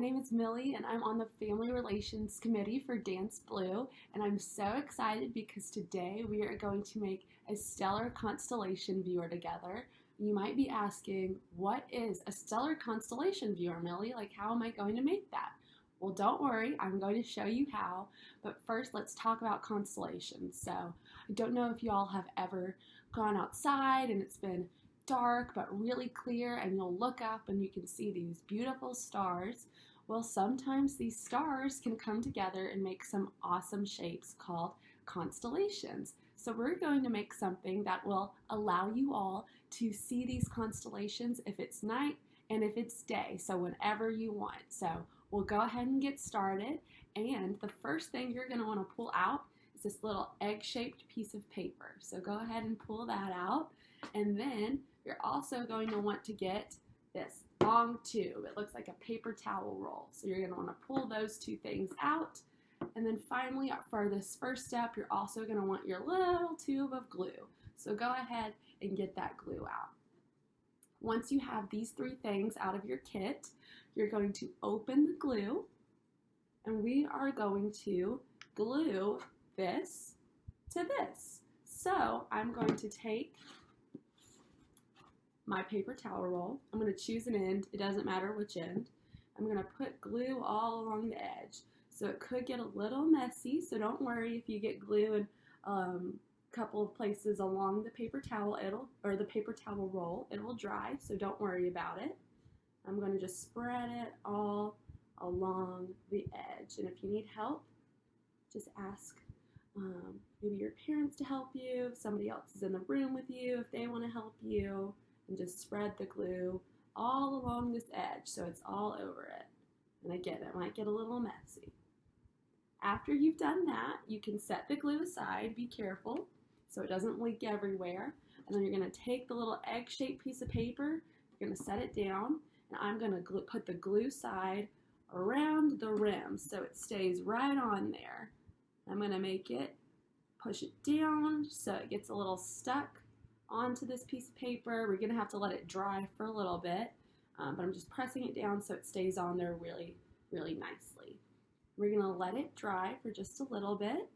name is Millie and I'm on the Family Relations Committee for DanceBlue, and I'm so excited because today we are going to make a Stellar Constellation Viewer together. You might be asking, what is a Stellar Constellation Viewer, Millie? Like, how am I going to make that? Well, don't worry, I'm going to show you how, but first let's talk about constellations. So, I don't know if you all have ever gone outside and it's been dark but really clear and you'll look up and you can see these beautiful stars. Well, sometimes these stars can come together and make some awesome shapes called constellations. So we're going to make something that will allow you all to see these constellations if it's night and if it's day, so whenever you want. So we'll go ahead and get started, and the first thing you're going to want to pull out is this little egg-shaped piece of paper. So go ahead and pull that out, and then you're also going to want to get this long tube. It looks like a paper towel roll. So you're going to want to pull those two things out. And then finally, for this first step, you're also going to want your little tube of glue. So go ahead and get that glue out. Once you have these three things out of your kit, you're going to open the glue, and we are going to glue this to this. So I'm going to take my paper towel roll. I'm going to choose an end. It doesn't matter which end. I'm going to put glue all along the edge. So it could get a little messy, so don't worry if you get glue in a couple of places along the paper towel, the paper towel roll. It will dry, so don't worry about it. I'm going to just spread it all along the edge. And if you need help, just ask maybe your parents to help you, if somebody else is in the room with you, if they want to help you. And just spread the glue all along this edge so it's all over it. And again, it might get a little messy. After you've done that, you can set the glue aside. Be careful so it doesn't leak everywhere. And then you're going to take the little egg-shaped piece of paper, you're going to set it down, and I'm going to put the glue side around the rim so it stays right on there. I'm going to make it, push it down so it gets a little stuck onto this piece of paper. We're going to have to let it dry for a little bit, but I'm just pressing it down so it stays on there really, really nicely. We're going to let it dry for just a little bit,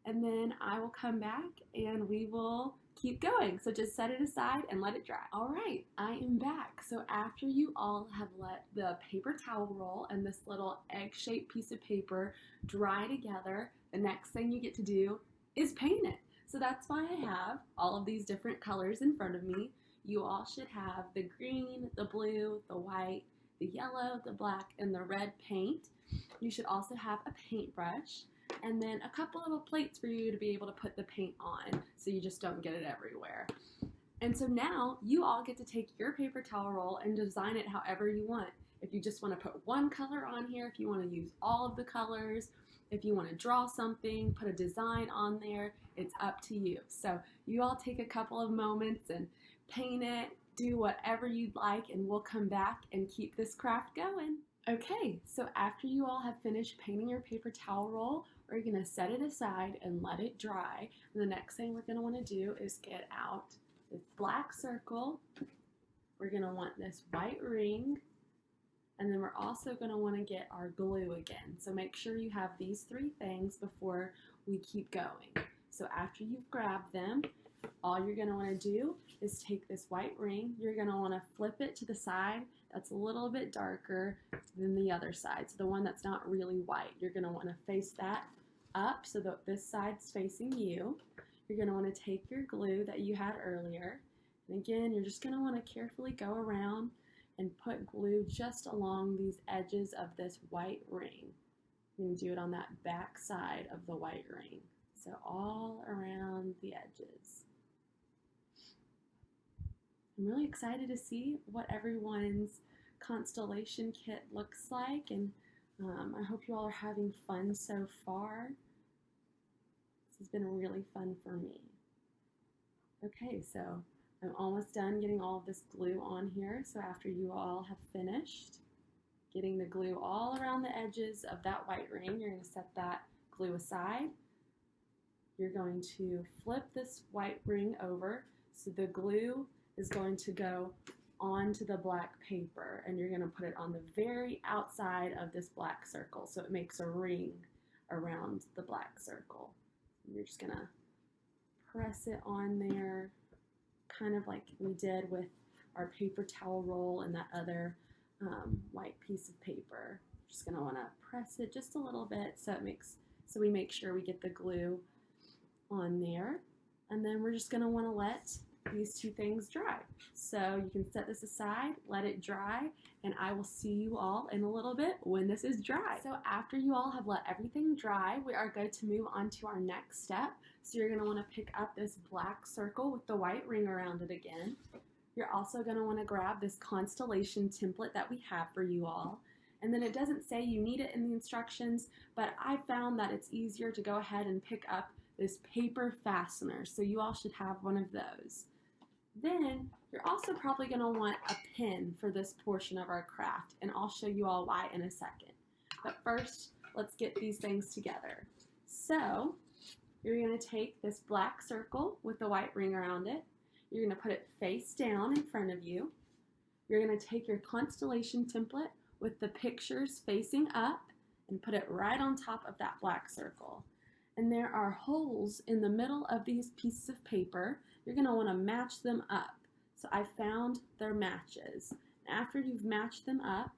and then I will come back and we will keep going. So just set it aside and let it dry. All right, I am back. So after you all have let the paper towel roll and this little egg-shaped piece of paper dry together, the next thing you get to do is paint it. So that's why I have all of these different colors in front of me. You all should have the green, the blue, the white, the yellow, the black, and the red paint. You should also have a paintbrush and then a couple little plates for you to be able to put the paint on so you just don't get it everywhere. And so now you all get to take your paper towel roll and design it however you want. If you just want to put one color on here, if you want to use all of the colors, if you want to draw something, put a design on there, it's up to you. So you all take a couple of moments and paint it, do whatever you'd like, and we'll come back and keep this craft going. Okay, so after you all have finished painting your paper towel roll, we're going to set it aside and let it dry. And the next thing we're going to want to do is get out this black circle. We're going to want this white ring. And then we're also going to want to get our glue again. So make sure you have these three things before we keep going. So after you've grabbed them, all you're going to want to do is take this white ring. You're going to want to flip it to the side that's a little bit darker than the other side. So the one that's not really white. You're going to want to face that up so that this side's facing you. You're going to want to take your glue that you had earlier. And again, you're just going to want to carefully go around and put glue just along these edges of this white ring. You're going to do it on that back side of the white ring. So all around the edges. I'm really excited to see what everyone's constellation kit looks like, and I hope you all are having fun so far. This has been really fun for me. Okay, so I'm almost done getting all of this glue on here. So after you all have finished getting the glue all around the edges of that white ring, you're going to set that glue aside. You're going to flip this white ring over so the glue is going to go onto the black paper, and you're going to put it on the very outside of this black circle, so it makes a ring around the black circle. And you're just going to press it on there, kind of like we did with our paper towel roll and that other white piece of paper. Just going to want to press it just a little bit so we make sure we get the glue on there. And then we're just going to want to let these two things dry. So you can set this aside, let it dry, and I will see you all in a little bit when this is dry. So after you all have let everything dry, we are going to move on to our next step. So you're going to want to pick up this black circle with the white ring around it again. You're also going to want to grab this constellation template that we have for you all. And then it doesn't say you need it in the instructions, but I found that it's easier to go ahead and pick up this paper fastener. So you all should have one of those. Then you're also probably going to want a pin for this portion of our craft, and I'll show you all why in a second. But first, let's get these things together. So you're going to take this black circle with the white ring around it. You're going to put it face down in front of you. You're going to take your constellation template with the pictures facing up and put it right on top of that black circle. And there are holes in the middle of these pieces of paper. You're going to want to match them up. So I found their matches. After you've matched them up,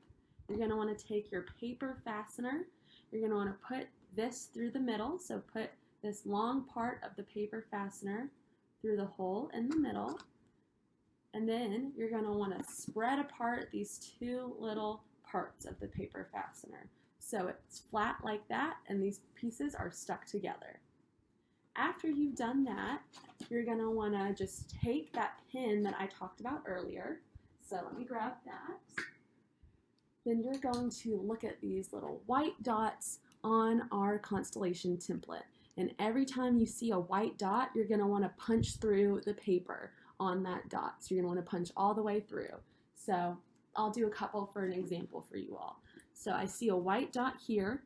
you're going to want to take your paper fastener. You're going to want to put this through the middle. So put this long part of the paper fastener through the hole in the middle. And then you're going to want to spread apart these two little parts of the paper fastener. So it's flat like that, and these pieces are stuck together. After you've done that, you're going to want to just take that pin that I talked about earlier. So let me grab that. Then you're going to look at these little white dots on our constellation template. And every time you see a white dot, you're going to want to punch through the paper on that dot. So you're going to want to punch all the way through. So I'll do a couple for an example for you all. So I see a white dot here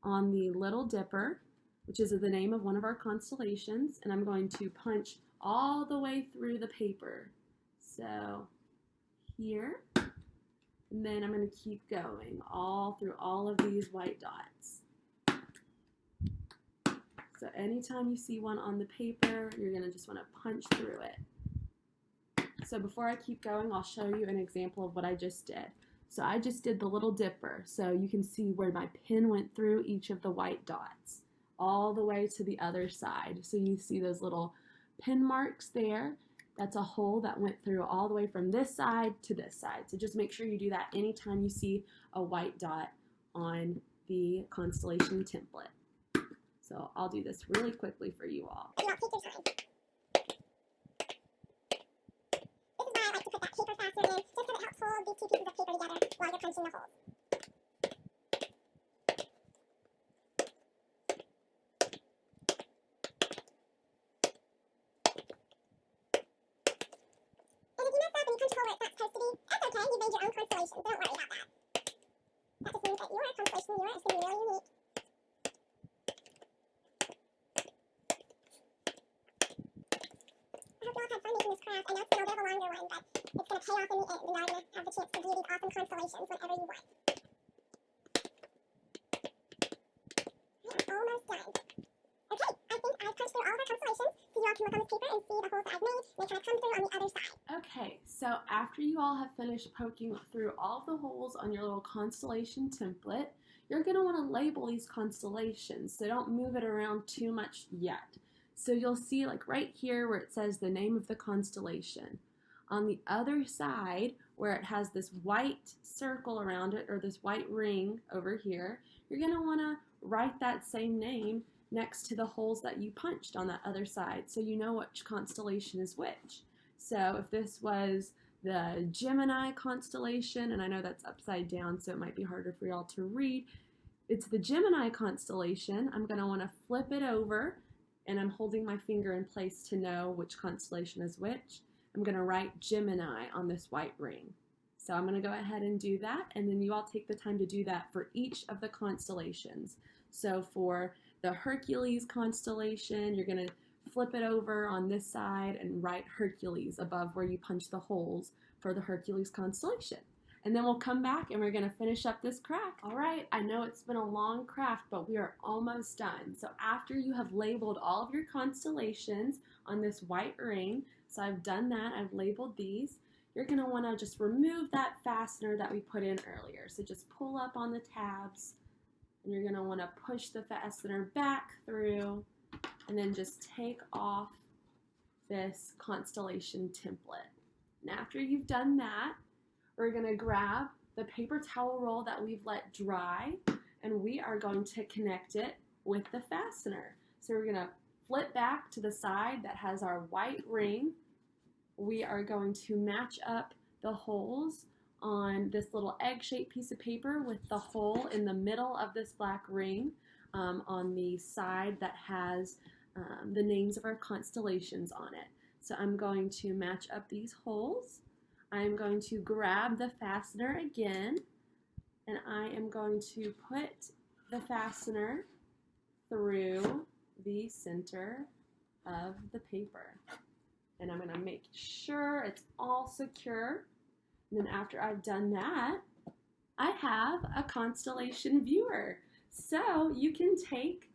on the Little Dipper, which is the name of one of our constellations, and I'm going to punch all the way through the paper. So here, and then I'm going to keep going all through all of these white dots. So anytime you see one on the paper, you're going to just want to punch through it. So before I keep going, I'll show you an example of what I just did. So I just did the Little Dipper, so you can see where my pin went through each of the white dots, all the way to the other side. So you see those little pin marks there. That's a hole that went through all the way from this side to this side. So just make sure you do that anytime you see a white dot on the constellation template. So I'll do this really quickly for you all. Take your time. This is why I like to put that paper fastener in, just because it helps hold these two pieces of paper together while you're punching the holes. And if you mess up and you punch a hole where it's not supposed to be, that's okay. You made your own constellation, so don't worry about that. That just means that your constellation viewer is going to be really unique. I hope you all had fun making this craft. I know it's been a bit of a longer one, but it's going to pay off in the end, and you're going to have the chance to view these awesome constellations whenever you want. I'm almost done. Okay, I think I've punched through all of our constellations, so you all can look on this paper and see the holes that I've made, and they kind of come through on the other side. Okay, so after you all have finished poking through all of the holes on your little constellation template, you're going to want to label these constellations, so don't move it around too much yet. So you'll see like right here where it says the name of the constellation. On the other side where it has this white circle around it, or this white ring over here, you're going to want to write that same name next to the holes that you punched on that other side, so you know which constellation is which. So if this was the Gemini constellation, and I know that's upside down so it might be harder for y'all to read, it's the Gemini constellation, I'm going to want to flip it over, and I'm holding my finger in place to know which constellation is which. I'm going to write Gemini on this white ring. So I'm going to go ahead and do that, and then you all take the time to do that for each of the constellations. So for the Hercules constellation, you're going to flip it over on this side and write Hercules above where you punch the holes for the Hercules constellation. And then we'll come back and we're going to finish up this craft. All right, I know it's been a long craft, but we are almost done. So after you have labeled all of your constellations on this white ring, so I've done that, I've labeled these, you're going to want to just remove that fastener that we put in earlier. So just pull up on the tabs, and you're going to want to push the fastener back through, and then just take off this constellation template. And after you've done that, we're going to grab the paper towel roll that we've let dry, and we are going to connect it with the fastener. So we're going to flip back to the side that has our white ring. We are going to match up the holes on this little egg-shaped piece of paper with the hole in the middle of this black ring on the side that has the names of our constellations on it. So I'm going to match up these holes. I'm going to grab the fastener again, and I am going to put the fastener through the center of the paper. And I'm going to make sure it's all secure. And then after I've done that, I have a constellation viewer. So you can take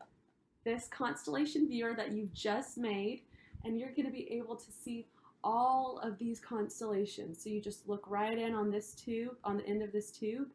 this constellation viewer that you've just made, and you're going to be able to see all of these constellations. So you just look right in on this tube, on the end of this tube,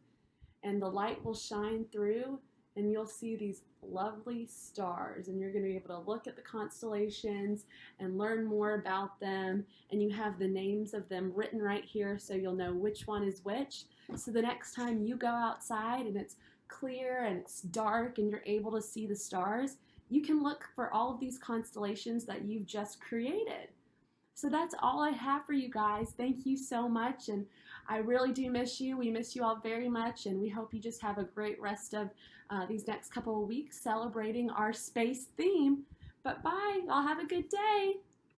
and the light will shine through, and you'll see these lovely stars, and you're going to be able to look at the constellations and learn more about them, and you have the names of them written right here so you'll know which one is which. So the next time you go outside and it's clear and it's dark and you're able to see the stars, you can look for all of these constellations that you've just created. So that's all I have for you guys. Thank you so much, and I really do miss you. We miss you all very much, and we hope you just have a great rest of these next couple of weeks celebrating our space theme. But bye, y'all have a good day.